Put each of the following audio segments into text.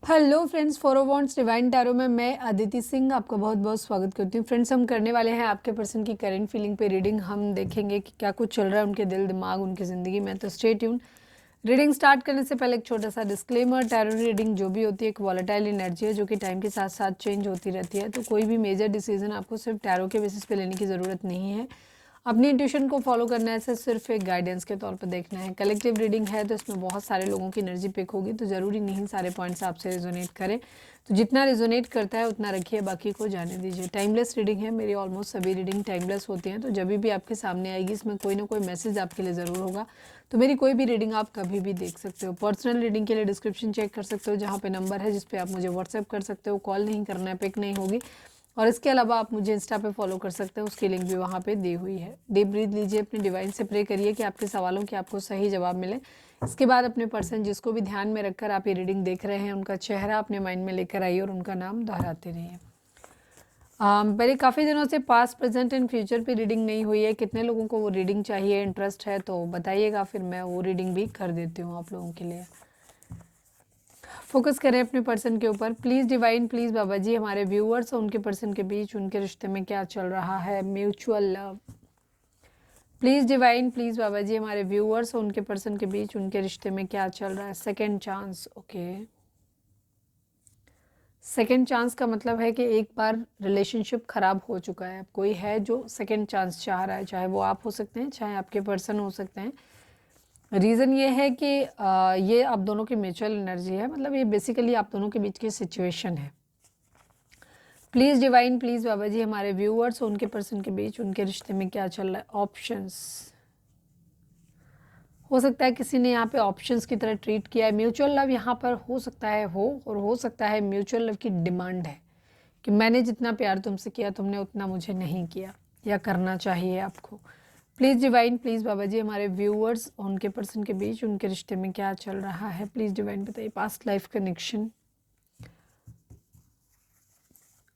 Hello friends, फोरोवॉन्ट्स divine tarot में मैं अदिति सिंह आपका बहुत बहुत स्वागत करती हूँ। फ्रेंड्स, हम करने वाले हैं आपके पर्सन की करंट फीलिंग पे रीडिंग। हम देखेंगे कि क्या कुछ चल रहा है उनके दिल दिमाग उनकी ज़िंदगी में। तो स्टे ट्यून। रीडिंग स्टार्ट करने से पहले एक छोटा सा डिस्क्लेमर, टैरो रीडिंग जो भी होती है एक वॉलेटाइल एनर्जी है जो कि टाइम के साथ साथ चेंज होती रहती है। तो कोई भी मेजर डिसीजन आपको सिर्फ टैरो के बेसिस पे लेने की ज़रूरत नहीं है। अपनी इंट्यूशन को फॉलो करना है, इसे सिर्फ एक गाइडेंस के तौर पर देखना है। कलेक्टिव रीडिंग है तो इसमें बहुत सारे लोगों की एनर्जी पिक होगी, तो ज़रूरी नहीं सारे पॉइंट्स आपसे रिजोनेट करें। तो जितना रिजोनेट करता है उतना रखिए, बाकी को जाने दीजिए। टाइमलेस रीडिंग है, मेरी ऑलमोस्ट सभी रीडिंग टाइमलेस होती हैं। तो जब भी आपके सामने आएगी इसमें कोई ना कोई मैसेज आपके लिए ज़रूर होगा। तो मेरी कोई भी रीडिंग आप कभी भी देख सकते हो। पर्सनल रीडिंग के लिए डिस्क्रिप्शन चेक कर सकते हो, जहाँ पे नंबर है जिस पे आप मुझे व्हाट्सएप कर सकते हो। कॉल नहीं करना है, पिक नहीं होगी। और इसके अलावा आप मुझे इंस्टा पे फॉलो कर सकते हैं, उसकी लिंक भी वहाँ पे दी हुई है। डीप ब्रीथ लीजिए, अपने डिवाइन से प्रे करिए कि आपके सवालों के आपको सही जवाब मिले। इसके बाद अपने पर्सन जिसको भी ध्यान में रखकर आप ये रीडिंग देख रहे हैं उनका चेहरा अपने माइंड में लेकर आइए और उनका नाम दोहराते रहिए। मेरे काफ़ी दिनों से पास्ट प्रेजेंट एंड फ्यूचर पे रीडिंग नहीं हुई है। कितने लोगों को वो रीडिंग चाहिए, इंटरेस्ट है तो बताइएगा, फिर मैं वो रीडिंग भी कर देती हूँ आप लोगों के लिए। फोकस करें अपने पर्सन के ऊपर। Please divine, please Baba ji, हमारे व्यूअर्स और उनके पर्सन के बीच उनके रिश्ते में क्या चल रहा है। Mutual love. Please divine, please Baba ji, हमारे व्यूअर्स और उनके पर्सन के बीच उनके रिश्ते में क्या चल रहा है। Second chance. Okay, second chance का मतलब है कि एक बार रिलेशनशिप ख़राब हो चुका है, कोई है जो सेकेंड चांस चाह रहा है, चाहे वो आप हो सकते हैं चाहे आपके पर्सन हो सकते हैं। रीज़न ये है कि ये आप दोनों की म्यूचुअल एनर्जी है, मतलब ये बेसिकली आप दोनों के बीच की सिचुएशन है। Please divine, please Baba ji, हमारे व्यूअर्स और उनके पर्सन के बीच उनके रिश्ते में क्या चल रहा है। ऑप्शंस। हो सकता है किसी ने यहाँ पे ऑप्शंस की तरह ट्रीट किया है। म्यूचुअल लव यहाँ पर हो सकता है और हो सकता है म्यूचुअल लव की डिमांड है कि मैंने जितना प्यार तुमसे किया तुमने उतना मुझे नहीं किया या करना चाहिए आपको। Please divine, please Baba ji, हमारे व्यूअर्स और उनके पर्सन के बीच उनके रिश्ते में क्या चल रहा है। प्लीज़ डिवाइन बताइए। Past life connection.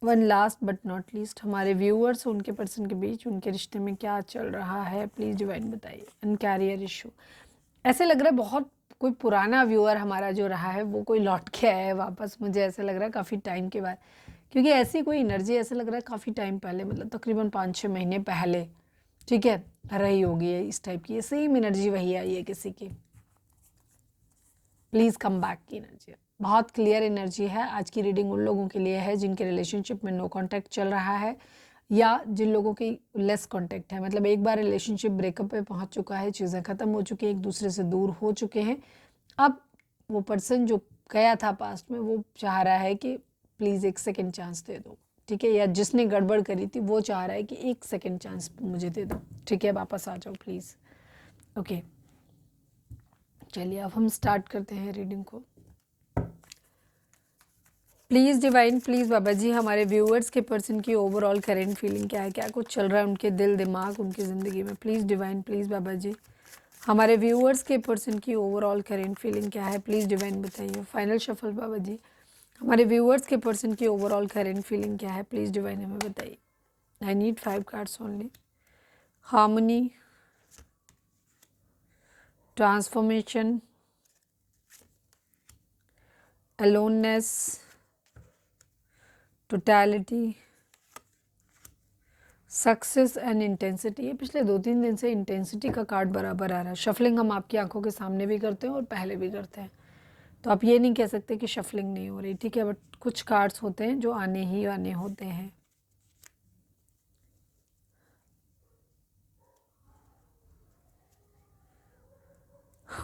One last but not least, हमारे व्यूअर्स और उनके पर्सन के बीच उनके रिश्ते में क्या चल रहा है। प्लीज़ डिवाइन बताइए। And career issue. ऐसे लग रहा है बहुत कोई पुराना व्यूअर हमारा जो रहा है वो कोई लौट के आया है वापस, मुझे ऐसा लग रहा है काफ़ी टाइम के बाद, क्योंकि ऐसी कोई एनर्जी ऐसा लग रहा है काफ़ी टाइम पहले, मतलब तकरीबन 5-6 महीने पहले, ठीक है, रही होगी है इस टाइप की। सेम एनर्जी वही आई है किसी की। प्लीज़ कम बैक की एनर्जी, बहुत क्लियर एनर्जी है। आज की रीडिंग उन लोगों के लिए है जिनके रिलेशनशिप में नो कांटेक्ट चल रहा है या जिन लोगों की लेस कांटेक्ट है, मतलब एक बार रिलेशनशिप ब्रेकअप पे पहुंच चुका है, चीज़ें ख़त्म हो चुकी हैं, एक दूसरे से दूर हो चुके हैं। अब वो पर्सन जो गया था पास्ट में वो चाह रहा है कि प्लीज़ एक सेकेंड चांस दे दो, ठीक है, या जिसने गड़बड़ करी थी वो चाह रहा है कि एक सेकेंड चांस मुझे दे दो, ठीक है, वापस आ जाओ प्लीज़। ओके, चलिए अब हम स्टार्ट करते हैं रीडिंग को। Please divine, please Baba ji, हमारे व्यूअर्स के पर्सन की ओवरऑल करेंट फीलिंग क्या है, क्या कुछ चल रहा है उनके दिल दिमाग उनकी ज़िंदगी में। Please divine, please Baba ji, हमारे व्यूअर्स के पर्सन की ओवरऑल करेंट फीलिंग क्या है। प्लीज़ डिवाइन बताइए। फाइनल शफल बाबा जी, हमारे व्यूअर्स के पर्सन की ओवरऑल करेंट फीलिंग क्या है। प्लीज़ डिवाइन हमें बताइए। I need 5 cards only. Harmony, transformation, aloneness, totality, success and intensity. ये पिछले 2-3 दिन से इंटेंसिटी का कार्ड बराबर आ रहा है। शफलिंग हम आपकी आंखों के सामने भी करते हैं और पहले भी करते हैं, तो आप ये नहीं कह सकते कि शफलिंग नहीं हो रही, ठीक है, बट कुछ कार्ड्स होते हैं जो आने ही आने होते हैं।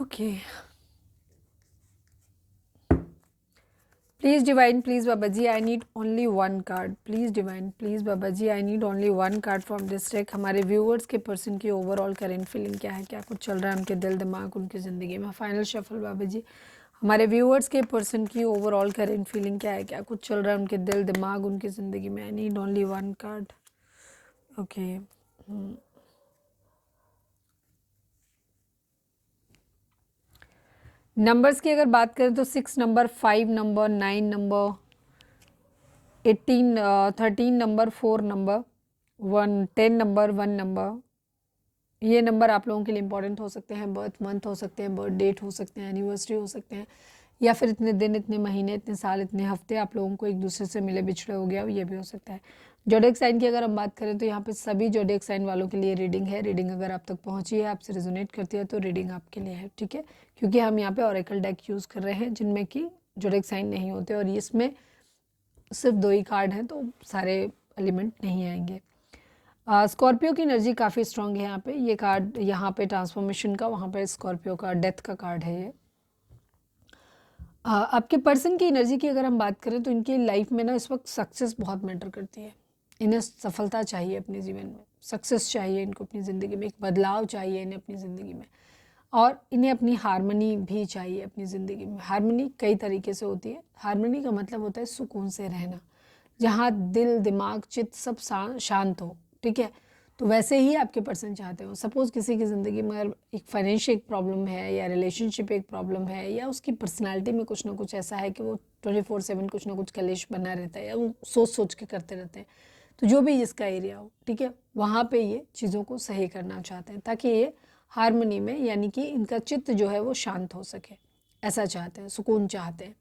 Okay, please divine, please Baba ji, I need only 1 card. Please divine, please Baba ji, I need only 1 card from this deck. हमारे व्यूअर्स के पर्सन की ओवरऑल करेंट फीलिंग क्या है, क्या कुछ चल रहा है उनके दिल दिमाग उनकी ज़िंदगी में। फाइनल शफल बाबा जी, हमारे व्यूअर्स के पर्सन की ओवरऑल करेंट फीलिंग क्या है, क्या कुछ चल रहा है उनके दिल दिमाग उनकी ज़िंदगी में। आई need only 1 card. Okay, numbers की अगर बात करें तो 6 number, 5 number, 9 number, 18 13 number, 4 number, 10 number, 1 number, ये नंबर आप लोगों के लिए इंपॉर्टेंट हो सकते हैं। बर्थ मंथ हो सकते हैं, बर्थ डेट हो सकते हैं, एनिवर्सरी हो सकते हैं, या फिर इतने दिन, इतने महीने, इतने साल, इतने हफ्ते आप लोगों को एक दूसरे से मिले बिछड़े हो गया हो, ये भी हो सकता है। जोडिएक साइन की अगर हम बात करें तो यहाँ पे सभी जोडिएक साइन वालों के लिए रीडिंग है। रीडिंग अगर आप तक पहुँची है, आपसे रेजोनेट करती है तो रीडिंग आपके लिए है, ठीक है, क्योंकि हम यहाँ पे ऑरेकल डेक यूज़ कर रहे हैं जिनमें कि जोडिएक साइन नहीं होते और इसमें सिर्फ 2 ही कार्ड हैं तो सारे एलिमेंट नहीं आएंगे। स्कॉर्पियो की एनर्जी काफ़ी स्ट्रांग है यहाँ पे। ये कार्ड यहाँ पे ट्रांसफॉर्मेशन का, वहाँ पे स्कॉर्पियो का डेथ का कार्ड है ये। आपके पर्सन की एनर्जी की अगर हम बात करें तो इनकी लाइफ में ना इस वक्त सक्सेस बहुत मैटर करती है। इन्हें सफलता चाहिए अपने जीवन में, सक्सेस चाहिए इनको अपनी ज़िंदगी में, एक बदलाव चाहिए इन्हें अपनी ज़िंदगी में, और इन्हें अपनी हारमोनी भी चाहिए अपनी ज़िंदगी में। हारमोनी कई तरीके से होती है। हारमोनी का मतलब होता है सुकून से रहना, जहाँ दिल, दिमाग, चित्त सब शांत हो, ठीक है। तो वैसे ही आपके पर्सन चाहते हो। सपोज़ किसी की ज़िंदगी में अगर एक फाइनेंशियल प्रॉब्लम है या रिलेशनशिप एक प्रॉब्लम है या उसकी पर्सनालिटी में कुछ ना कुछ ऐसा है कि वो 24/7 कुछ ना कुछ कलेश बना रहता है या वो सोच सोच के करते रहते हैं, तो जो भी जिसका एरिया हो, ठीक है, वहाँ पे ये चीज़ों को सही करना चाहते हैं ताकि ये हारमोनी में, यानी कि इनका चित्त जो है वो शांत हो सके, ऐसा चाहते हैं, सुकून चाहते हैं।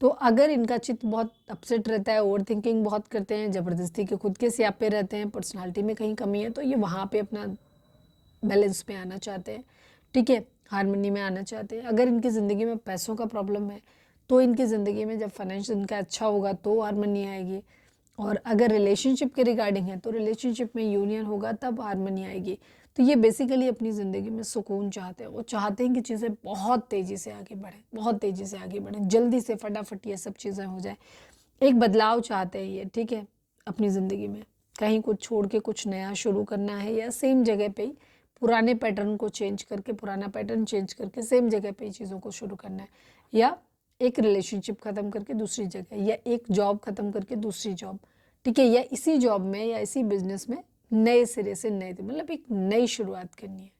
तो अगर इनका चित्त बहुत अपसेट रहता है, ओवर थिंकिंग बहुत करते हैं, ज़बरदस्ती के खुद के स्यापे रहते हैं, पर्सनालिटी में कहीं कमी है, तो ये वहाँ पे अपना बैलेंस पे आना चाहते हैं, ठीक है, हारमोनी में आना चाहते हैं। अगर इनकी ज़िंदगी में पैसों का प्रॉब्लम है तो इनकी ज़िंदगी में जब फाइनेंस इनका अच्छा होगा तो हारमोनी आएगी, और अगर रिलेशनशिप के रिगार्डिंग है तो रिलेशनशिप में यूनियन होगा तब हारमोनी आएगी। तो ये बेसिकली अपनी ज़िंदगी में सुकून चाहते हैं। वो चाहते हैं कि चीज़ें बहुत तेज़ी से आगे बढ़ें, बहुत तेज़ी से आगे बढ़ें, जल्दी से फटाफट ये सब चीज़ें हो जाए। एक बदलाव चाहते हैं ये, ठीक है, अपनी ज़िंदगी में कहीं कुछ छोड़ के कुछ नया शुरू करना है या सेम जगह पे ही पुराने पैटर्न को चेंज करके, पुराना पैटर्न चेंज करके सेम जगह पे ही चीज़ों को शुरू करना है, या एक रिलेशनशिप ख़त्म करके दूसरी जगह, या एक जॉब ख़त्म करके दूसरी जॉब, ठीक है, या इसी जॉब में या इसी बिजनेस में नए सिरे से नए, मतलब एक नई शुरुआत करनी है,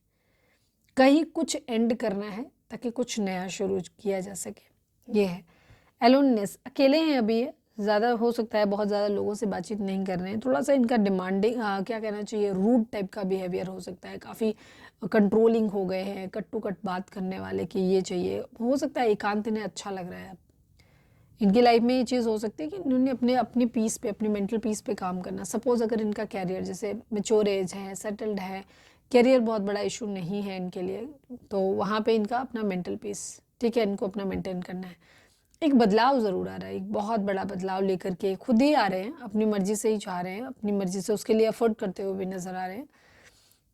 कहीं कुछ एंड करना है ताकि कुछ नया शुरू किया जा सके। ये है एलोननेस, अकेले हैं अभी ये, ज़्यादा हो सकता है बहुत ज़्यादा लोगों से बातचीत नहीं कर रहे हैं, थोड़ा सा इनका डिमांडिंग, क्या कहना चाहिए, रूड टाइप का बिहेवियर हो सकता है, काफ़ी कंट्रोलिंग हो गए हैं, कट टू कट बात करने वाले कि ये चाहिए। हो सकता है एकांत इन्हें अच्छा लग रहा है। इनकी लाइफ में ये चीज़ हो सकती है कि इन्होंने अपनी पीस पे, अपनी मेंटल पीस पे काम करना। सपोज़ अगर इनका कैरियर जैसे मैच्योर एज है, सेटल्ड है, कैरियर बहुत बड़ा इशू नहीं है इनके लिए, तो वहाँ पे इनका अपना मेंटल पीस, ठीक है, इनको अपना मेंटेन करना है। एक बदलाव ज़रूर आ रहा है, एक बहुत बड़ा बदलाव लेकर के खुद ही आ रहे हैं, अपनी मर्ज़ी से ही चाह रहे हैं, अपनी मर्ज़ी से उसके लिए एफर्ट करते हुए भी नज़र आ रहे हैं।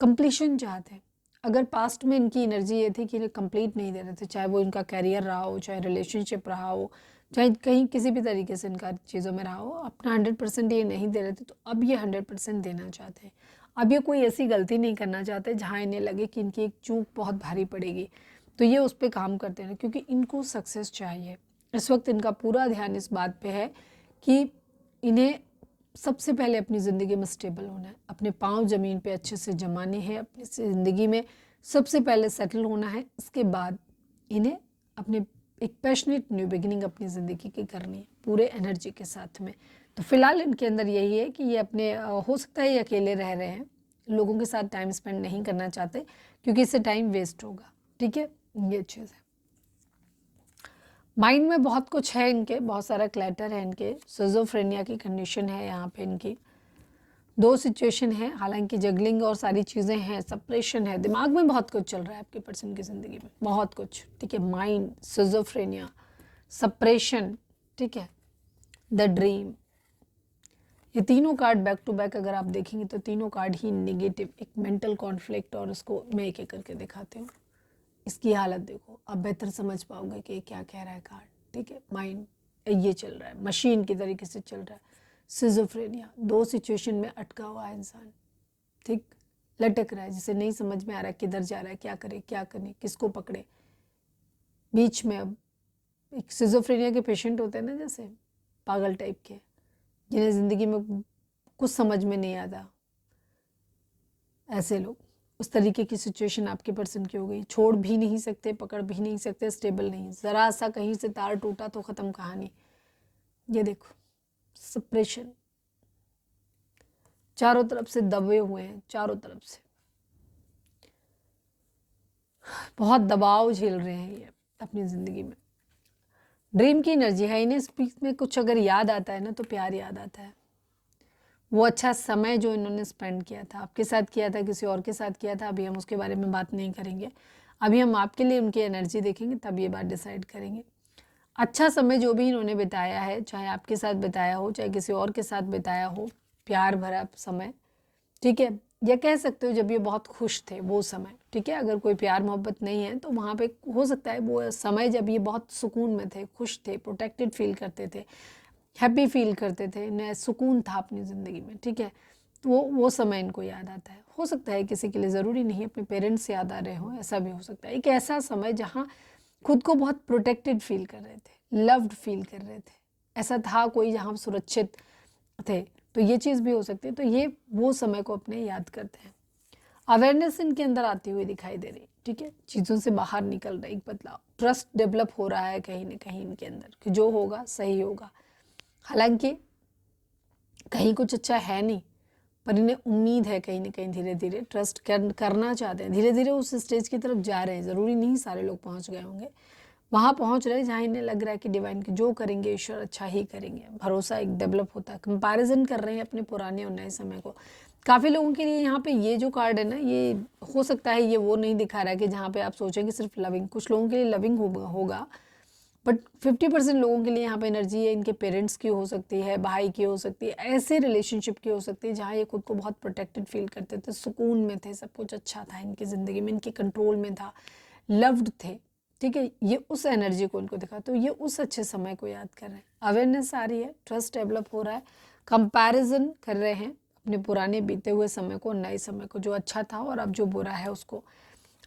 कंप्लीशन चाहते हैं। अगर पास्ट में इनकी एनर्जी ये थी कि इन्हें कंप्लीट नहीं दे रहे थे, चाहे वो इनका कैरियर रहा हो, चाहे रिलेशनशिप रहा हो, चाहे कहीं किसी भी तरीके से इनका चीज़ों में रहा हो, अपना 100% ये नहीं दे रहे थे, तो अब ये 100% देना चाहते हैं। अब ये कोई ऐसी गलती नहीं करना चाहते जहाँ इन्हें लगे कि इनकी एक चूक बहुत भारी पड़ेगी, तो ये उस पर काम करते हैं, क्योंकि इनको सक्सेस चाहिए। इस वक्त इनका पूरा ध्यान इस बात पे है कि इन्हें सबसे पहले अपनी ज़िंदगी में स्टेबल होना है, अपने पाँव ज़मीन पे अच्छे से जमाने हैं, अपनी ज़िंदगी में सबसे पहले सेटल होना है। इसके बाद इन्हें अपने एक पैशनेट न्यू बिगिनिंग अपनी ज़िंदगी की करनी है पूरे एनर्जी के साथ में। तो फिलहाल इनके अंदर यही है कि ये अपने हो सकता है ये अकेले रह रहे हैं, लोगों के साथ टाइम स्पेंड नहीं करना चाहते क्योंकि इससे टाइम वेस्ट होगा, ठीक है, ये चीज़ है। माइंड में बहुत कुछ है इनके, बहुत सारा क्लैटर है इनके, सिज़ोफ्रेनिया की कंडीशन है यहाँ पे इनकी। 2 सिचुएशन है, हालांकि जगलिंग और सारी चीज़ें हैं, सेपरेशन है, दिमाग में बहुत कुछ चल रहा है आपके पर्सन की ज़िंदगी में, बहुत कुछ, ठीक है, माइंड, सिज़ोफ्रेनिया, सेपरेशन, ठीक है, द ड्रीम। ये तीनों कार्ड बैक टू बैक अगर आप देखेंगे तो तीनों कार्ड ही नेगेटिव, एक मेंटल कॉन्फ्लिक्ट, और इसको मैं एक एक करके दिखाती हूँ। इसकी हालत देखो, आप बेहतर समझ पाओगे कि क्या कह रहा है कार्ड, ठीक है। माइंड ये चल रहा है, मशीन की तरीके से चल रहा है। सिज़ोफ्रेनिया, 2 सिचुएशन में अटका हुआ है इंसान, ठीक, लटक रहा है, जिसे नहीं समझ में आ रहा है किधर जा रहा है, क्या करे, क्या करे, किसको पकड़े, बीच में। अब एक सिज़ोफ्रेनिया के पेशेंट होते हैं ना, जैसे पागल टाइप के, जिन्हें ज़िंदगी में कुछ समझ में नहीं आता, ऐसे लोग, उस तरीके की सिचुएशन आपके पर्सन की हो गई। छोड़ भी नहीं सकते, पकड़ भी नहीं सकते, स्टेबल नहीं, ज़रा सा कहीं से तार टूटा तो ख़त्म कहानी। ये देखो, सप्रेशन, चारों तरफ से दबे हुए हैं, चारों तरफ से बहुत दबाव झेल रहे हैं ये अपनी ज़िंदगी में। ड्रीम की एनर्जी है। इन्हें स्पीच में कुछ अगर याद आता है ना तो प्यार याद आता है। वो अच्छा समय जो इन्होंने स्पेंड किया था, आपके साथ किया था, किसी और के साथ किया था, अभी हम उसके बारे में बात नहीं करेंगे। अभी हम आपके लिए उनकी एनर्जी देखेंगे, तब ये बात डिसाइड करेंगे। अच्छा समय जो भी इन्होंने बिताया है, चाहे आपके साथ बिताया हो, चाहे किसी और के साथ बिताया हो, प्यार भरा समय, ठीक है, या कह सकते हो जब ये बहुत खुश थे वो समय, ठीक है। अगर कोई प्यार मोहब्बत नहीं है तो वहाँ पे हो सकता है वो समय जब ये बहुत सुकून में थे, खुश थे, प्रोटेक्टेड फील करते थे, हैप्पी फील करते थे, इन्हें सुकून था अपनी ज़िंदगी में, ठीक है। तो वो समय इनको याद आता है। हो सकता है किसी के लिए, ज़रूरी नहीं अपने पेरेंट्स याद आ रहे हों, ऐसा भी हो सकता है। एक ऐसा समय जहाँ खुद को बहुत प्रोटेक्टेड फील कर रहे थे, लव्ड फील कर रहे थे, ऐसा था कोई जहाँ सुरक्षित थे, तो ये चीज़ भी हो सकती है। तो ये वो समय को अपने याद करते हैं। अवेयरनेस इनके अंदर आती हुई दिखाई दे रही, ठीक है, चीज़ों से बाहर निकल रहा है एक बदलाव, ट्रस्ट डेवलप हो रहा है कहीं ना कहीं इनके अंदर कि जो होगा सही होगा। हालांकि कहीं कुछ अच्छा है नहीं, पर इन्हें उम्मीद है कहीं ना कहीं, धीरे धीरे ट्रस्ट करना चाहते हैं, धीरे धीरे उस स्टेज की तरफ जा रहे हैं। ज़रूरी नहीं सारे लोग पहुंच गए होंगे, वहाँ पहुंच रहे जहाँ इन्हें लग रहा है कि डिवाइन के जो करेंगे ईश्वर अच्छा ही करेंगे। भरोसा एक डेवलप होता है, कंपैरिजन कर रहे हैं अपने पुराने और नए समय को। काफ़ी लोगों के लिए यहाँ पे ये जो कार्ड है ना, ये हो सकता है ये वो नहीं दिखा रहा है कि जहाँ पे आप सोचेंगे सिर्फ लविंग, कुछ लोगों के लिए लविंग होगा, बट 50% लोगों के लिए यहाँ पे एनर्जी है इनके पेरेंट्स की, हो सकती है भाई की, हो सकती है ऐसे रिलेशनशिप की, हो सकती है जहाँ ये खुद को बहुत प्रोटेक्टेड फील करते थे, सुकून में थे, सब कुछ अच्छा था इनकी ज़िंदगी में, इनके कंट्रोल में था, लव्ड थे, ठीक है। ये उस एनर्जी को इनको दिखा, तो ये उस अच्छे समय को याद कर रहे हैं। अवेयरनेस आ रही है, ट्रस्ट डेवलप हो रहा है, कंपैरिजन कर रहे हैं अपने पुराने बीते हुए समय को, नए समय को, जो अच्छा था और अब जो बुरा है उसको।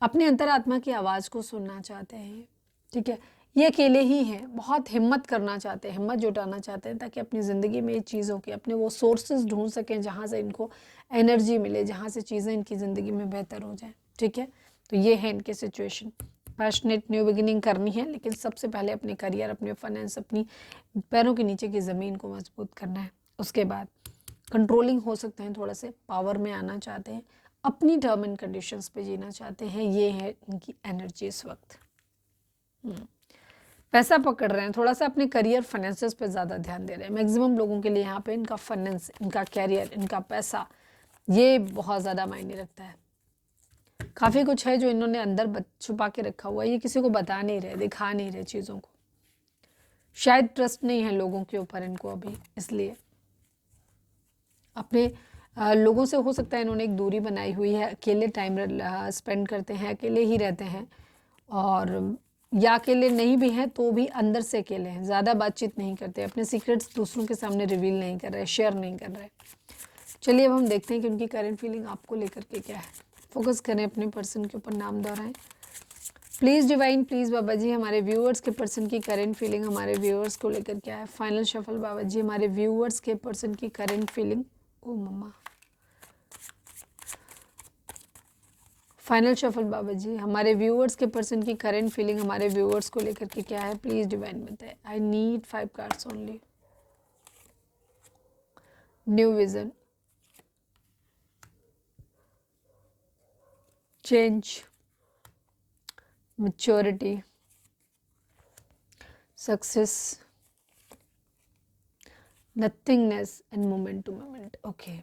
अपने अंतरात्मा की आवाज़ को सुनना चाहते हैं, ठीक है। ये अकेले ही हैं, बहुत हिम्मत करना चाहते हैं, हिम्मत जुटाना चाहते हैं ताकि अपनी ज़िंदगी में ये चीज़ों के अपने वो सोर्सेज ढूंढ सकें जहाँ से इनको एनर्जी मिले, जहाँ से चीज़ें इनकी ज़िंदगी में बेहतर हो जाएं, ठीक है। तो ये है इनके सिचुएशन। पैशनेट न्यू बिगिनिंग करनी है, लेकिन सबसे पहले अपने करियर, अपने फाइनेंस, अपनी पैरों के नीचे की ज़मीन को मजबूत करना है। उसके बाद कंट्रोलिंग हो सकते हैं, थोड़ा से पावर में आना चाहते हैं, अपनी टर्म एंड कंडीशंस पे जीना चाहते हैं। ये है इनकी एनर्जी इस वक्त। पैसा पकड़ रहे हैं, थोड़ा सा अपने करियर फाइनेंसेस पे ज़्यादा ध्यान दे रहे हैं। मैक्सिमम लोगों के लिए यहाँ पे इनका फाइनेंस, इनका कैरियर, इनका पैसा, ये बहुत ज़्यादा मायने रखता है। काफ़ी कुछ है जो इन्होंने अंदर छुपा के रखा हुआ है, ये किसी को बता नहीं रहे, दिखा नहीं रहे चीज़ों को। शायद ट्रस्ट नहीं है लोगों के ऊपर इनको अभी, इसलिए अपने लोगों से हो सकता है इन्होंने एक दूरी बनाई हुई है, अकेले टाइम स्पेंड करते हैं, अकेले ही रहते हैं, और या अकेले नहीं भी हैं तो भी अंदर से अकेले हैं, ज़्यादा बातचीत नहीं करते, अपने सीक्रेट्स दूसरों के सामने रिवील नहीं कर रहे, शेयर नहीं कर रहे। चलिए अब हम देखते हैं कि उनकी करंट फीलिंग आपको लेकर के क्या है। फोकस करें अपने पर्सन के ऊपर, नाम दोहराएं। Please divine, please Baba ji, हमारे व्यूअर्स के पर्सन की करंट फीलिंग हमारे व्यूअर्स को लेकर क्या है। फाइनल शफल बाबा जी, हमारे व्यूअर्स के पर्सन की करंट फीलिंग, ओ मम्मा, फाइनल शफल बाबा जी, हमारे व्यूअर्स के पर्सन की करंट फीलिंग हमारे व्यूअर्स को लेकर के क्या है, प्लीज़ डिवाइन बताए। I need 5 cards only. New vision, change, maturity, success, nothingness and moment to moment. Okay,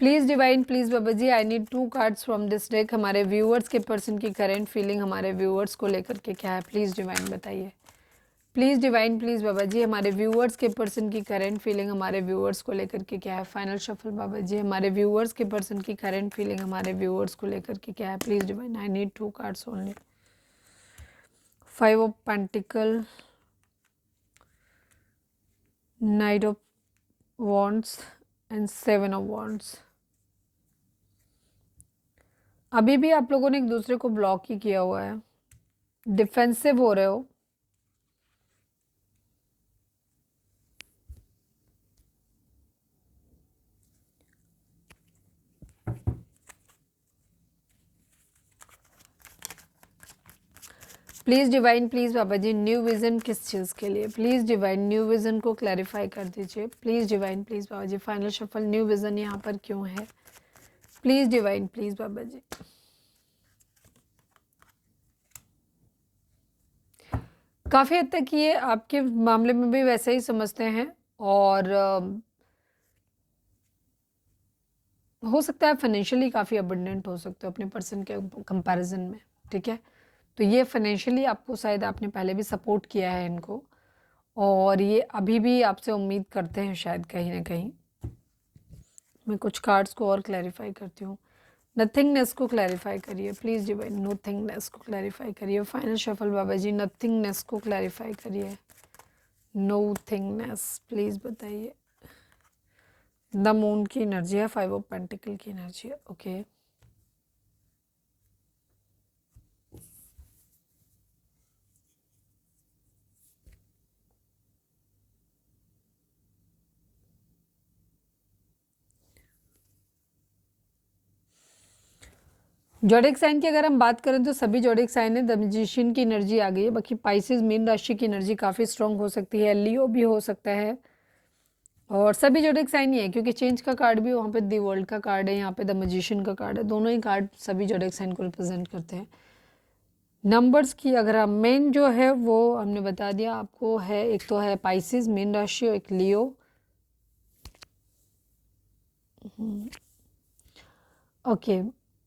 please divine, please Baba ji, I need 2 cards from this deck. हमारे व्यूअर्स के पर्सन की करंट फीलिंग हमारे व्यूअर्स को लेकर के क्या है, प्लीज़ डिवाइन बताइए। Please divine, please Baba ji, हमारे व्यूअर्स के पर्सन की करंट फीलिंग हमारे व्यूअर्स को लेकर के क्या है। फाइनल शफल बाबा जी, हमारे व्यूअर्स के पर्सन की करंट फीलिंग हमारे व्यूअर्स को लेकर के क्या है, please divine. I need 2 cards only. 5 of pentacle, night of wands and 7 of wands. अभी भी आप लोगों ने एक दूसरे को ब्लॉक ही किया हुआ है, डिफेंसिव हो रहे हो, please divine, please Baba ji new vision किस चीज़ के लिए, प्लीज़ डिवाइन न्यू विज़न को क्लैरिफाई कर दीजिए, please divine, please Baba ji final shuffle new vision यहाँ पर क्यों है, please divine, please Baba ji. काफ़ी हद तक ये आपके मामले में भी वैसे ही समझते हैं और हो सकता है फाइनेंशियली काफ़ी अबंडेंट हो सकते हो अपने पर्सन के कंपैरिजन में, ठीक है। तो ये फाइनेंशियली आपको शायद आपने पहले भी सपोर्ट किया है इनको और ये अभी भी आपसे उम्मीद करते हैं शायद कहीं ना कहीं। मैं कुछ कार्ड्स को और क्लैरिफाई करती हूँ। नथिंगनेस को क्लैरिफाई करिए प्लीज़ डिवाइन, नथिंगनेस को क्लैरिफाई करिए। फाइनल शफल बाबा जी नथिंगनेस को क्लैरिफाई करिए, नथिंगनेस प्लीज़ बताइए। द मून की एनर्जी है, 5 ऑफ पेंटिकल की एनर्जी है, ओके। जोडिक साइन की अगर हम बात करें तो सभी जोडिक साइन है, द मैजिशियन की एनर्जी आ गई है। बाकी पाइसेस मीन राशि की एनर्जी काफ़ी स्ट्रांग हो सकती है, लियो भी हो सकता है और सभी जोडिक साइन ही है क्योंकि चेंज का कार्ड भी वहाँ पे दी वर्ल्ड का कार्ड है, यहाँ पे द मैजिशियन का कार्ड है। दोनों ही कार्ड सभी जोडिक साइन को रिप्रेजेंट करते हैं। नंबर्स की अगर हम मेन जो है वो हमने बता दिया आपको है, एक तो है पाइसेस मीन राशि और एक लियो। ओके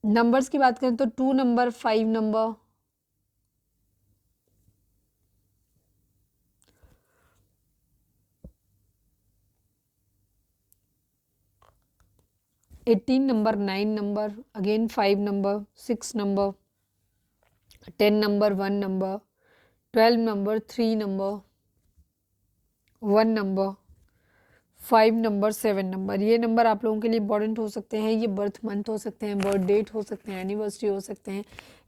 नंबर्स की बात करें तो 2 number, 5 number, 18 number, 9 number, again 5 number, 6 number, 10 number, 1 number, 12 number, 3 number, 1 number, 5 number, 7 number. ये नंबर आप लोगों के लिए इंपॉर्टेंट हो सकते हैं। ये बर्थ मंथ हो सकते हैं, बर्थ डेट हो सकते हैं, एनिवर्सरी हो सकते हैं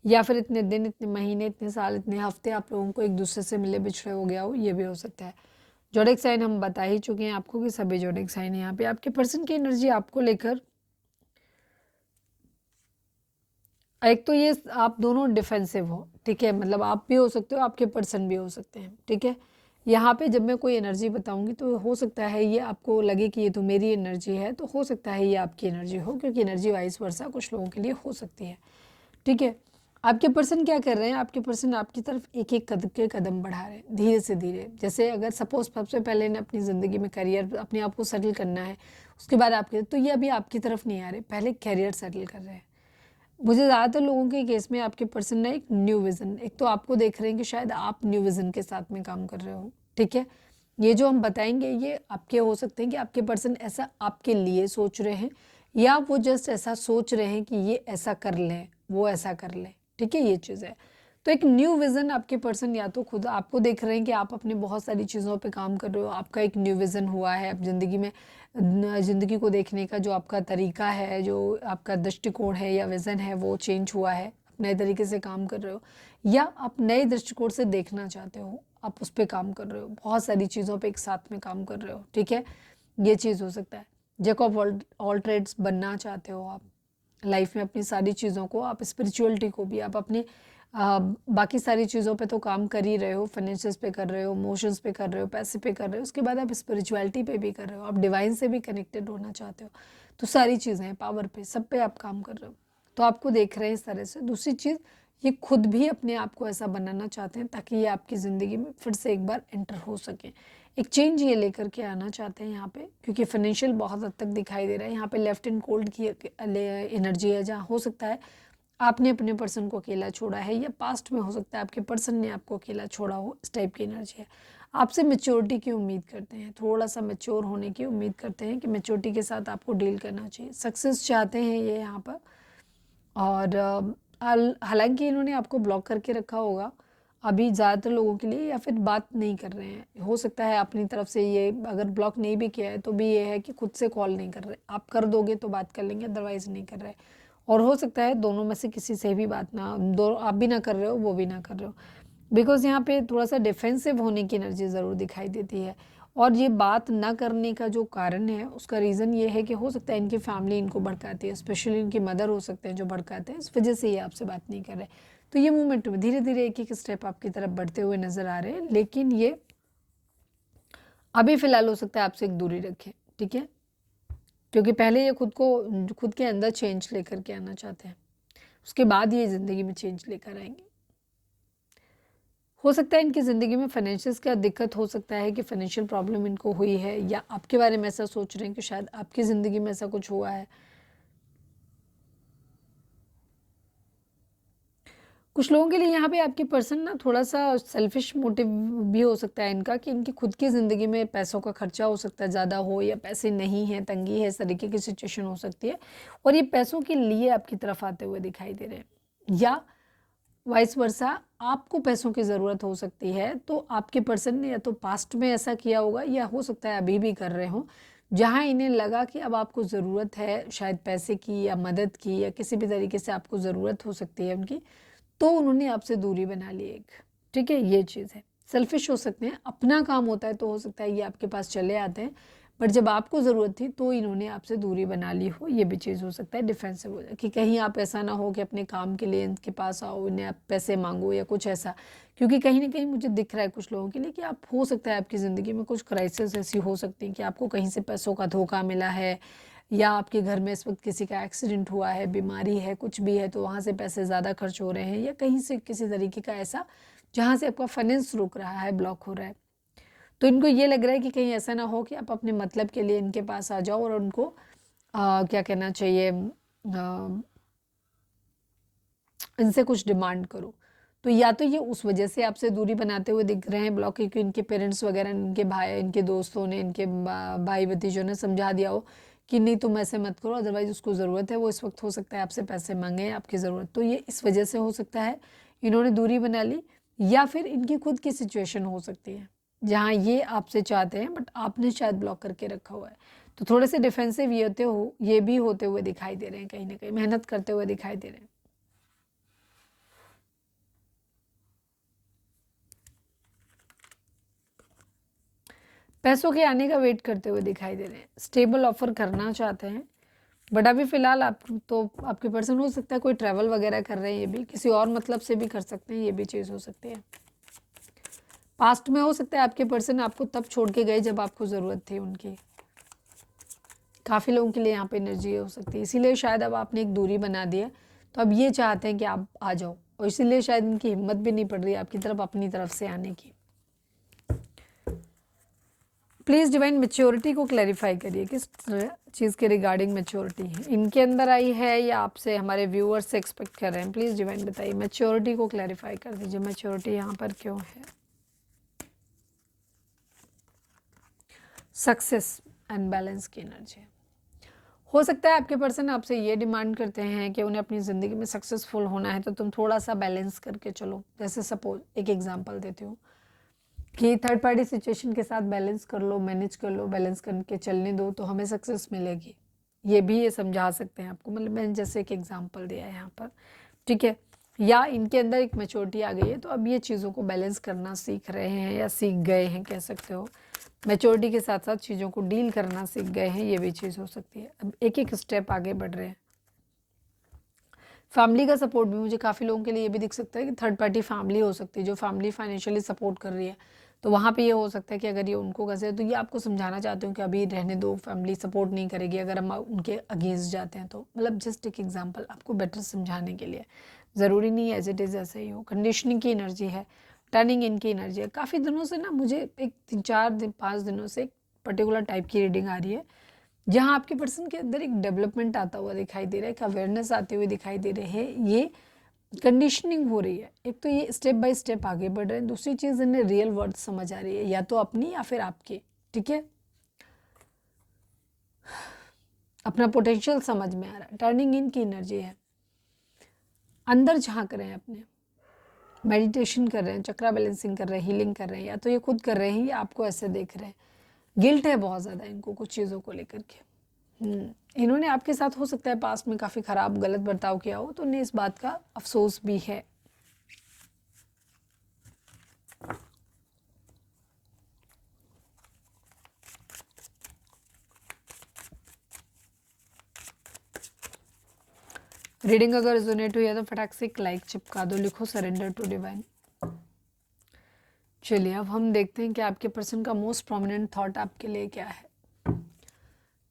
या फिर इतने दिन, इतने महीने, इतने साल, इतने हफ्ते आप लोगों को एक दूसरे से मिले बिछड़े हो गया हो, ये भी हो सकता है। जोडिक साइन हम बता ही चुके हैं आपको कि सभी जोडिक साइन है। यहाँ पे आपके पर्सन की एनर्जी आपको लेकर, एक तो ये आप दोनों डिफेंसिव हो, ठीक है, मतलब आप भी हो सकते हो, आपके पर्सन भी हो सकते हैं, ठीक है। यहाँ पे जब मैं कोई एनर्जी बताऊंगी तो हो सकता है ये आपको लगे कि ये तो मेरी एनर्जी है, तो हो सकता है ये आपकी एनर्जी हो क्योंकि एनर्जी वाइस वर्सा कुछ लोगों के लिए हो सकती है, ठीक है। आपके पर्सन क्या कर रहे हैं, आपके पर्सन आपकी तरफ एक एक कदम के कदम बढ़ा रहे हैं धीरे से धीरे। जैसे अगर सपोज सबसे पहले ने अपनी ज़िंदगी में करियर अपने आप को सेटल करना है, उसके बाद आपके, तो ये अभी आपकी तरफ नहीं आ रहे, पहले करियर सेटल कर रहे हैं। मुझे ज़्यादातर लोगों के केस में आपके पर्सन ने एक न्यू विज़न, एक तो आपको देख रहे हैं कि शायद आप न्यू विज़न के साथ में काम कर रहे हो, ठीक है। ये जो हम बताएंगे ये आपके हो सकते हैं कि आपके पर्सन ऐसा आपके लिए सोच रहे हैं या वो जस्ट ऐसा सोच रहे हैं कि ये ऐसा कर लें, वो ऐसा कर लें, ठीक है, ये चीज़ है। तो एक न्यू विज़न आपके पर्सन या तो खुद आपको देख रहे हैं कि आप अपने बहुत सारी चीज़ों पे काम कर रहे हो, आपका एक न्यू विज़न हुआ है अब ज़िंदगी में, ज़िंदगी को देखने का जो आपका तरीका है, जो आपका दृष्टिकोण है या विज़न है वो चेंज हुआ है, आप नए तरीके से काम कर रहे हो या आप नए दृष्टिकोण से देखना चाहते हो, आप उस पर काम कर रहे हो, बहुत सारी चीज़ों पे एक साथ में काम कर रहे हो, ठीक है, ये चीज़ हो सकता है। जैक ऑफ ऑल ट्रेड्स बनना चाहते हो आप लाइफ में, अपनी सारी चीज़ों को, आप स्पिरिचुअलिटी को भी, आप अपने बाकी सारी चीज़ों पे तो काम कर ही रहे हो, फाइनेंशियल्स पे कर रहे हो, इमोशंस पे कर रहे हो, पैसे पे कर रहे हो, उसके बाद आप स्पिरिचुअलिटी पे भी कर रहे हो, आप डिवाइन से भी कनेक्टेड होना चाहते हो, तो सारी चीज़ें हैं, पावर पे, सब पे आप काम कर रहे हो, तो आपको देख रहे हैं इस तरह से। दूसरी चीज़, ये खुद भी अपने आप को ऐसा बनाना चाहते हैं ताकि ये आपकी ज़िंदगी में फिर से एक बार एंटर हो सके, एक चेंज ये लेकर के आना चाहते हैं यहाँ पे, क्योंकि फाइनेंशियल बहुत हद तक दिखाई दे रहा है यहाँ पे। लेफ्ट एंड कोल्ड की एनर्जी है, जहाँ हो सकता है आपने अपने पर्सन को अकेला छोड़ा है या पास्ट में हो सकता है आपके पर्सन ने आपको अकेला छोड़ा हो, इस टाइप की एनर्जी है। आपसे मेच्योरिटी की उम्मीद करते हैं, थोड़ा सा मेच्योर होने की उम्मीद करते हैं कि मेच्योरिटी के साथ आपको डील करना चाहिए, सक्सेस चाहते हैं ये यहाँ पर। और हालांकि इन्होंने आपको ब्लॉक करके रखा होगा अभी ज़्यादातर लोगों के लिए, या फिर बात नहीं कर रहे हैं, हो सकता है अपनी तरफ से ये अगर ब्लॉक नहीं भी किया है तो भी ये है कि खुद से कॉल नहीं कर रहे, आप कर दोगे तो बात कर लेंगे, अदरवाइज़ नहीं कर रहे। और हो सकता है दोनों में से किसी से भी बात ना, दो आप भी ना कर रहे हो, वो भी ना कर रहे हो, बिकॉज यहाँ पे थोड़ा सा डिफेंसिव होने की एनर्जी ज़रूर दिखाई देती है। और ये बात ना करने का जो कारण है उसका रीज़न ये है कि हो सकता है इनकी फैमिली इनको भड़काती है, स्पेशली इनकी मदर हो सकते हैं जो भड़काते हैं, इस वजह से ये आपसे बात नहीं कर रहे। तो ये मूवमेंट में धीरे धीरे एक एक स्टेप आपकी तरफ बढ़ते हुए नजर आ रहे हैं, लेकिन ये अभी फिलहाल हो सकता है आपसे एक दूरी रखें, ठीक है, क्योंकि पहले ये खुद के अंदर चेंज लेकर के आना चाहते हैं, उसके बाद ये ज़िंदगी में चेंज लेकर आएंगे। हो सकता है इनकी ज़िंदगी में फाइनेंशियल्स का दिक्कत हो सकता है कि फाइनेंशियल प्रॉब्लम इनको हुई है, या आपके बारे में ऐसा सोच रहे हैं कि शायद आपकी ज़िंदगी में ऐसा कुछ हुआ है। कुछ लोगों के लिए यहाँ पे आपकी पर्सन ना थोड़ा सा सेल्फिश मोटिव भी हो सकता है इनका, कि इनकी खुद की ज़िंदगी में पैसों का खर्चा हो सकता है ज़्यादा हो, या पैसे नहीं है, तंगी है, इस तरीके की सिचुएशन हो सकती है, और ये पैसों के लिए आपकी तरफ आते हुए दिखाई दे रहे हैं, या वाइस वर्सा आपको पैसों की ज़रूरत हो सकती है, तो आपके पर्सन ने या तो पास्ट में ऐसा किया होगा, या हो सकता है अभी भी कर रहे हो, जहाँ इन्हें लगा कि अब आपको ज़रूरत है शायद पैसे की या मदद की, या किसी भी तरीके से आपको ज़रूरत हो सकती है उनकी, तो उन्होंने आपसे दूरी बना ली एक, ठीक है, ये चीज़ है। सेल्फिश हो सकते हैं, अपना काम होता है तो हो सकता है ये आपके पास चले आते हैं, बट जब आपको ज़रूरत थी तो इन्होंने आपसे दूरी बना ली हो, ये भी चीज़ हो सकता है। डिफेंसिव हो जाए कि कहीं आप ऐसा ना हो कि अपने काम के लिए इनके पास आओ, इन्हें आप पैसे मांगो या कुछ ऐसा, क्योंकि कहीं ना कहीं मुझे दिख रहा है कुछ लोगों के लिए कि आप, हो सकता है आपकी ज़िंदगी में कुछ क्राइसिस ऐसी हो सकती है कि आपको कहीं से पैसों का धोखा मिला है, या आपके घर में इस वक्त किसी का एक्सीडेंट हुआ है, बीमारी है, कुछ भी है, तो वहाँ से पैसे ज़्यादा खर्च हो रहे हैं, या कहीं से किसी तरीके का ऐसा जहाँ से आपका फाइनेंस रुक रहा है, ब्लॉक हो रहा है। तो इनको ये लग रहा है कि कहीं ऐसा ना हो कि आप अपने मतलब के लिए इनके पास आ जाओ और उनको क्या कहना चाहिए, इनसे कुछ डिमांड करो। तो या तो ये उस वजह से आपसे दूरी बनाते हुए दिख रहे हैं ब्लॉक, क्योंकि इनके पेरेंट्स वगैरह, इनके भाई, इनके दोस्तों ने, इनके भाई भतीजों ने समझा दिया हो कि नहीं तुम ऐसे मत करो, अदरवाइज उसको ज़रूरत है, वो इस वक्त हो सकता है आपसे पैसे मांगे, आपकी ज़रूरत, तो ये इस वजह से हो सकता है इन्होंने दूरी बना ली। या फिर इनकी खुद की सिचुएशन हो सकती है जहाँ ये आपसे चाहते हैं बट आपने शायद ब्लॉक करके रखा हुआ है, तो थोड़े से डिफेंसिव ये भी होते हुए दिखाई दे रहे हैं, कहीं ना कहीं मेहनत करते हुए दिखाई दे रहे हैं। पैसों के आने का वेट करते हुए दिखाई दे रहे हैं, स्टेबल ऑफर करना चाहते हैं, बट अभी फिलहाल आप, तो आपके पर्सन हो सकता है कोई ट्रैवल वगैरह कर रहे हैं, ये भी किसी और मतलब से भी कर सकते हैं, ये भी चीज़ हो सकती है। पास्ट में हो सकता है आपके पर्सन आपको तब छोड़ के गए जब आपको ज़रूरत थी उनकी, काफ़ी लोगों के लिए यहाँ पे एनर्जी हो सकती है, इसीलिए शायद अब आपने एक दूरी बना दी है, तो अब ये चाहते हैं कि आप आ जाओ, और इसीलिए शायद इनकी हिम्मत भी नहीं पड़ रही है आपकी तरफ, अपनी तरफ से आने की। प्लीज़ डिवाइन मेच्योरिटी को क्लैरिफाई करिए, किस चीज़ के रिगार्डिंग मेच्योरिटी है इनके अंदर आई है, या आपसे हमारे व्यूअर्स से एक्सपेक्ट कर रहे हैं। प्लीज़ डिवाइन बताइए, मेच्योरिटी को क्लैरिफाई कर दीजिए, मेच्योरिटी यहाँ पर क्यों है। सक्सेस एंड बैलेंस की एनर्जी हो सकता है आपके पर्सन आपसे ये डिमांड करते हैं कि उन्हें अपनी ज़िंदगी में सक्सेसफुल होना है, तो तुम थोड़ा सा बैलेंस करके चलो। जैसे सपोज एक एग्जांपल देती हूँ कि थर्ड पार्टी सिचुएशन के साथ बैलेंस कर लो, मैनेज कर लो, बैलेंस करके चलने दो तो हमें सक्सेस मिलेगी, ये भी ये समझा सकते हैं आपको, मतलब मैंने जैसे एक एग्जांपल दिया है यहाँ पर, ठीक है। या इनके अंदर एक मैच्योरिटी आ गई है, तो अब ये चीज़ों को बैलेंस करना सीख रहे हैं, या सीख गए हैं कह सकते हो, मैच्योरिटी के साथ साथ चीज़ों को डील करना सीख गए हैं, ये भी चीज़ हो सकती है। अब एक एक स्टेप आगे बढ़ रहे हैं। फैमिली का सपोर्ट भी मुझे काफ़ी लोगों के लिए ये भी दिख सकता है कि थर्ड पार्टी फैमिली हो सकती है, जो फैमिली फाइनेंशियली सपोर्ट कर रही है, तो वहाँ पे ये हो सकता है कि अगर ये उनको कैसे, तो ये आपको समझाना चाहते हो कि अभी रहने दो, फैमिली सपोर्ट नहीं करेगी अगर हम उनके अगेंस्ट जाते हैं, तो मतलब जस्ट एक एग्जांपल आपको बेटर समझाने के लिए, ज़रूरी नहीं एज इट इज़ ऐसे ही हो। कंडीशनिंग की एनर्जी है, टर्निंग इन की एनर्जी है। काफ़ी दिनों से ना मुझे एक 3-4 दिन 5 दिनों से एक पर्टिकुलर टाइप की रीडिंग आ रही है, जहाँ आपके पर्सन के अंदर एक डेवलपमेंट आता हुआ दिखाई दे रहा है, एक अवेयरनेस आते हुए दिखाई दे रहे हैं, ये कंडीशनिंग हो रही है। एक तो ये स्टेप बाय स्टेप आगे बढ़ रहे हैं, दूसरी चीज़ इन्हें रियल वर्ड समझ आ रही है, या तो अपनी या फिर आपकी, ठीक है, अपना पोटेंशियल समझ में आ रहा है। टर्निंग इन की एनर्जी है, अंदर झांक रहे हैं, अपने मेडिटेशन कर रहे हैं, चक्रा बैलेंसिंग कर रहे हैं, हीलिंग कर रहे हैं, या तो ये खुद कर रहे हैं या आपको ऐसे देख रहे हैं। गिल्ट है बहुत ज़्यादा इनको कुछ चीज़ों को लेकर के। इन्होंने आपके साथ हो सकता है पास्ट में काफ़ी ख़राब गलत बर्ताव किया हो, तो उन्हें इस बात का अफसोस भी है। रीडिंग अगर रेजोनेट हुई है तो फटाक से एक लाइक चिपका दो, लिखो सरेंडर टू डिवाइन। चलिए अब हम देखते हैं कि आपके पर्सन का मोस्ट प्रोमिनेंट थॉट आपके लिए क्या है।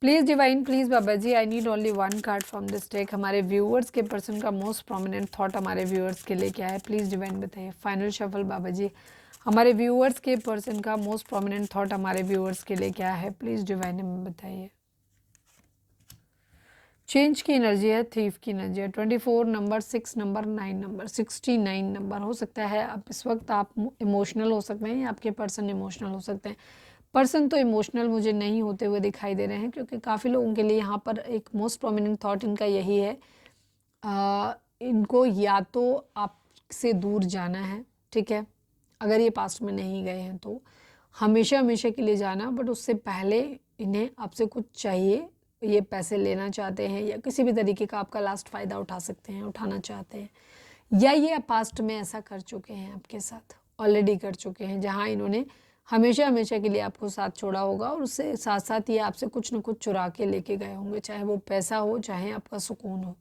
Please divine, please Baba ji, I need only one card from this deck. हमारे व्यूअर्स के पर्सन का मोस्ट प्रोमिनेंट थॉट हमारे व्यूअर्स के लिए क्या है, प्लीज डिवाइन बताइए। फाइनल शफल बाबा जी, हमारे व्यूअर्स के पर्सन का मोस्ट प्रोमिनेंट थॉट हमारे व्यूअर्स के लिए क्या है, प्लीज डिवाइन हमें बताइए। चेंज की एनर्जी है, थीफ की एनर्जी है, 24 नंबर, 6 नंबर, 9 नंबर, 69 नंबर। हो सकता है आप इस वक्त आप इमोशनल हो सकते हैं या आपके पर्सन इमोशनल हो सकते हैं। पर्सन तो इमोशनल मुझे नहीं होते हुए दिखाई दे रहे हैं, क्योंकि काफ़ी लोगों के लिए यहाँ पर एक मोस्ट प्रोमिनेंट थॉट इनका यही है, इनको या तो आपसे दूर जाना है, ठीक है, अगर ये पास्ट में नहीं गए हैं तो हमेशा हमेशा के लिए जाना, बट उससे पहले इन्हें आपसे कुछ चाहिए, ये पैसे लेना चाहते हैं या किसी भी तरीके का आपका लास्ट फ़ायदा उठा सकते हैं, उठाना चाहते हैं, या ये पास्ट में ऐसा कर चुके हैं, आपके साथ ऑलरेडी कर चुके हैं, जहाँ इन्होंने हमेशा हमेशा के लिए आपको साथ छोड़ा होगा और उससे साथ साथ ये आपसे कुछ न कुछ चुरा के लेके गए होंगे, चाहे वो पैसा हो, चाहे आपका सुकून हो,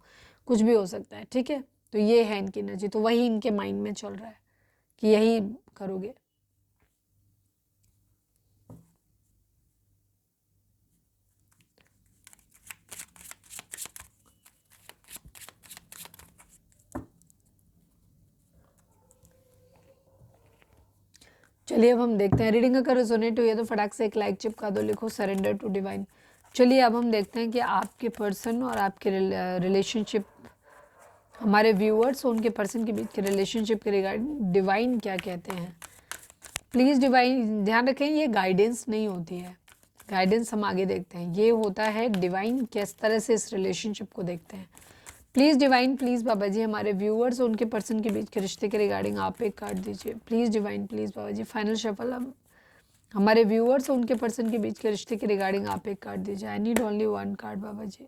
कुछ भी हो सकता है, ठीक है। तो ये है इनकी एनर्जी, तो वही इनके माइंड में चल रहा है कि यही करोगे। चलिए अब हम देखते हैं, रीडिंग अगर रेजोनेट हुई है तो फटाक से एक लाइक चिपका दो, लिखो सरेंडर टू डिवाइन। चलिए अब हम देखते हैं कि आपके पर्सन और आपके रिलेशनशिप, हमारे व्यूअर्स और उनके पर्सन के बीच के रिलेशनशिप के रिगार्डिंग डिवाइन क्या कहते हैं। प्लीज़ डिवाइन, ध्यान रखें ये गाइडेंस नहीं होती है, गाइडेंस हम आगे देखते हैं, ये होता है डिवाइन किस तरह से इस रिलेशनशिप को देखते हैं। Please divine, please Baba ji, हमारे व्यूअर्स और उनके पर्सन के बीच के रिश्ते के रिगार्डिंग आप एक कार्ड दीजिए। Please divine, please Baba ji, final shuffle. अब हमारे व्यूअर्स और उनके पर्सन के बीच के रिश्ते के रिगार्डिंग आप एक कार्ड दीजिए। I need only one card Baba ji.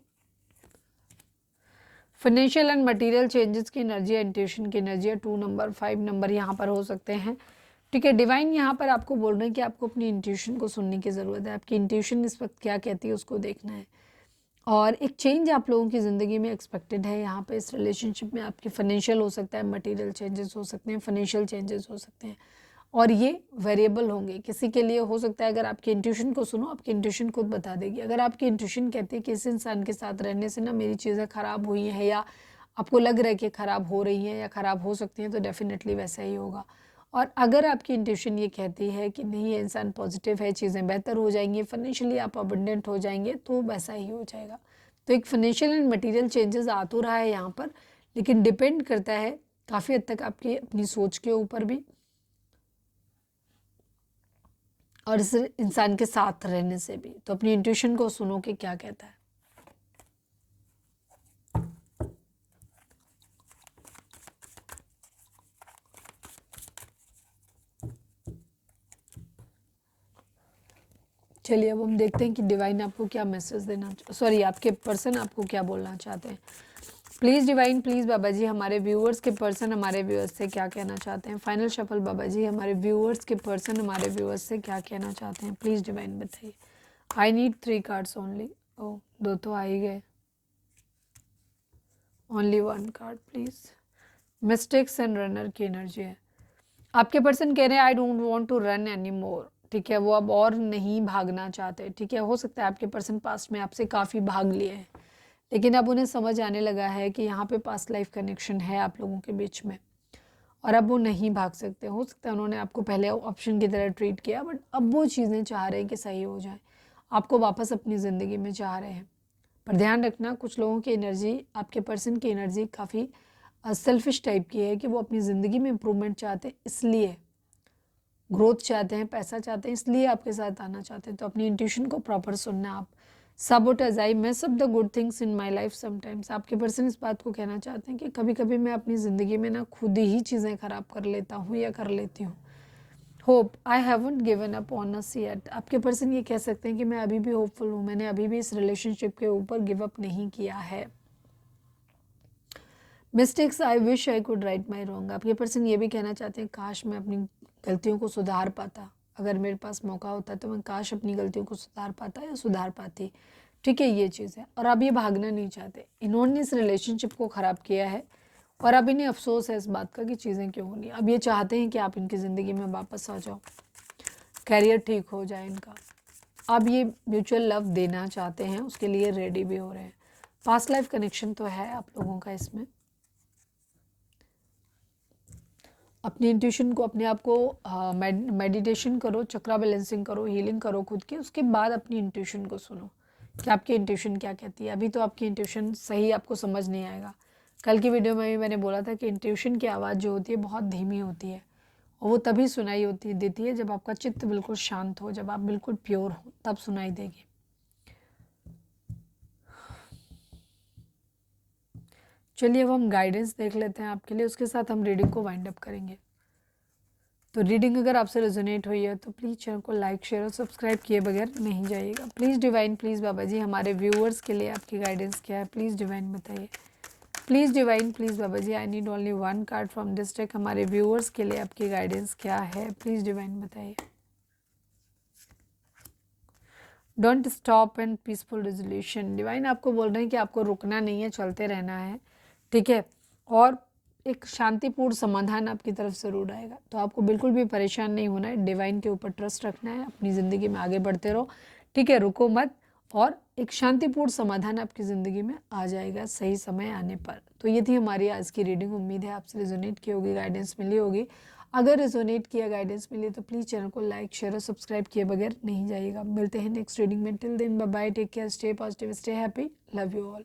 Financial and material changes की एनर्जी, इंट्यूशन की एनर्जी, 2 नंबर, 5 नंबर यहाँ पर हो सकते हैं, ठीक है। डिवाइन यहाँ पर आपको बोल रहे हैं कि आपको अपनी इंट्यूशन को सुनने की ज़रूरत है, आपकी इंट्यूशन इस वक्त क्या कहती है उसको देखना है, और एक चेंज आप लोगों की ज़िंदगी में एक्सपेक्टेड है यहाँ पे इस रिलेशनशिप में। आपके फाइनेंशियल हो सकता है, मटेरियल चेंजेस हो सकते हैं, फाइनेंशियल चेंजेस हो सकते हैं, और ये वेरिएबल होंगे। किसी के लिए हो सकता है, अगर आपकी इंट्यूशन को सुनो, आपकी इंट्यूशन खुद बता देगी। अगर आपकी इंट्यूशन कहती है कि इस इंसान के साथ रहने से ना मेरी चीज़ें ख़राब हुई हैं, या आपको लग रहा है कि ख़राब हो रही हैं या ख़राब हो सकती हैं, तो डेफिनेटली वैसा ही होगा। और अगर आपकी इंट्यूशन ये कहती है कि नहीं, ये इंसान पॉजिटिव है, चीज़ें बेहतर हो जाएंगी, फाइनेंशियली आप अबंडेंट हो जाएंगे, तो वैसा ही हो जाएगा। तो एक फाइनेंशियल एंड मटेरियल चेंजेस आ तो रहा है यहाँ पर, लेकिन डिपेंड करता है काफ़ी हद तक आपकी अपनी सोच के ऊपर भी, और इस इंसान के साथ रहने से भी। तो अपनी इंट्यूशन को सुनो कि क्या कहता है। चलिए अब हम देखते हैं कि डिवाइन आपको क्या मैसेज देना, सॉरी आपके पर्सन आपको क्या बोलना चाहते हैं। Please divine, please Baba ji, हमारे व्यूअर्स के पर्सन हमारे व्यूअर्स से क्या कहना चाहते हैं। फाइनल शफल बाबा जी, हमारे व्यूअर्स के पर्सन हमारे व्यूअर्स से क्या कहना चाहते हैं, प्लीज़ डिवाइन बताइए। I need 3 cards only. Oh, 2 तो आ ही गए, only 1 card please. Mistakes and runner की एनर्जी है। आपके पर्सन कह रहे हैं I don't want to run any more, ठीक है, वो अब और नहीं भागना चाहते, ठीक है। हो सकता है आपके पर्सन पास्ट में आपसे काफ़ी भाग लिए हैं, लेकिन अब उन्हें समझ आने लगा है कि यहाँ पे पास्ट लाइफ कनेक्शन है आप लोगों के बीच में, और अब वो नहीं भाग सकते। हो सकता है उन्होंने आपको पहले ऑप्शन की तरह ट्रीट किया, बट अब वो चीज़ें चाह रहे हैं कि सही हो जाए, आपको वापस अपनी ज़िंदगी में चाह रहे हैं। पर ध्यान रखना, कुछ लोगों की एनर्जी, आपके पर्सन की एनर्जी काफ़ी सेल्फिश टाइप की है, कि वो अपनी ज़िंदगी में इम्प्रूवमेंट चाहते हैं, इसलिए ग्रोथ चाहते हैं, पैसा चाहते हैं, इसलिए आपके साथ आना चाहते हैं। तो अपनी इंट्यूशन को प्रॉपर सुनना। आप sabotage, I mess up the good things in my life sometimes. आपके पर्सन इस बात को कहना चाहते हैं कि कभी कभी मैं अपनी ज़िंदगी में ना खुद ही चीज़ें ख़राब कर लेता हूँ या कर लेती हूँ। Hope I haven't given up on us yet. आपके पर्सन ये कह सकते हैं कि मैं अभी भी होपफुल हूँ, मैंने अभी भी इस रिलेशनशिप के ऊपर गिव अप नहीं किया है। Mistakes, I wish I could write my wrong. आपके पर्सन ये भी कहना चाहते हैं काश मैं अपनी गलतियों को सुधार पाता, अगर मेरे पास मौका होता तो मैं काश अपनी गलतियों को सुधार पाता या सुधार पाती, ठीक है, ये चीज़ है। और अब ये भागना नहीं चाहते, इन्होंने इस रिलेशनशिप को ख़राब किया है और अब इन्हें अफसोस है इस बात का कि चीज़ें क्यों होनी। अब ये चाहते हैं कि आप इनकी ज़िंदगी में वापस आ जाओ, कैरियर ठीक हो जाए इनका। अब ये म्यूचुअल लव देना चाहते हैं, उसके लिए रेडी भी हो रहे हैं। पास्ट लाइफ कनेक्शन तो है आप लोगों का इसमें। अपनी इंट्यूशन को, अपने आप को मेडिटेशन करो, चक्रा बैलेंसिंग करो, हीलिंग करो खुद की, उसके बाद अपनी इंट्यूशन को सुनो कि आपकी इंट्यूशन क्या कहती है। अभी तो आपकी इंट्यूशन सही आपको समझ नहीं आएगा। कल की वीडियो में भी मैंने बोला था कि इंट्यूशन की आवाज़ जो होती है बहुत धीमी होती है और वो तभी सुनाई देती है जब आपका चित्त बिल्कुल शांत हो, जब आप बिल्कुल प्योर हो, तब सुनाई देगी। चलिए अब हम गाइडेंस देख लेते हैं आपके लिए, उसके साथ हम रीडिंग को वाइंड अप करेंगे। तो रीडिंग अगर आपसे रेजोनेट हुई है तो प्लीज़ चैनल को लाइक, शेयर और सब्सक्राइब किए बगैर नहीं जाइएगा। Please divine, please Baba ji, हमारे व्यूअर्स के लिए आपकी गाइडेंस क्या है, प्लीज़ डिवाइन बताइए। Please divine, please Baba ji, I need only one card from this deck. हमारे व्यूअर्स के लिए आपकी गाइडेंस क्या है, प्लीज़ डिवाइन बताइए। Don't stop and peaceful resolution. Divine आपको बोल रहे हैं कि आपको रुकना नहीं है, चलते रहना है, ठीक है। और एक शांतिपूर्ण समाधान आपकी तरफ ज़रूर आएगा, तो आपको बिल्कुल भी परेशान नहीं होना है। डिवाइन के ऊपर ट्रस्ट रखना है, अपनी ज़िंदगी में आगे बढ़ते रहो, ठीक है, रुको मत। और एक शांतिपूर्ण समाधान आपकी ज़िंदगी में आ जाएगा सही समय आने पर। तो ये थी हमारी आज की रीडिंग। उम्मीद है आपसे रिजोनेट की होगी, गाइडेंस मिली होगी। अगर रिजोनेट किया, गाइडेंस मिली तो प्लीज़ चैनल को लाइक, शेयर और सब्सक्राइब किए बगैर नहीं जाइएगा। मिलते हैं नेक्स्ट रीडिंग में। Till then bye bye, take care, stay positive, stay happy, love you all.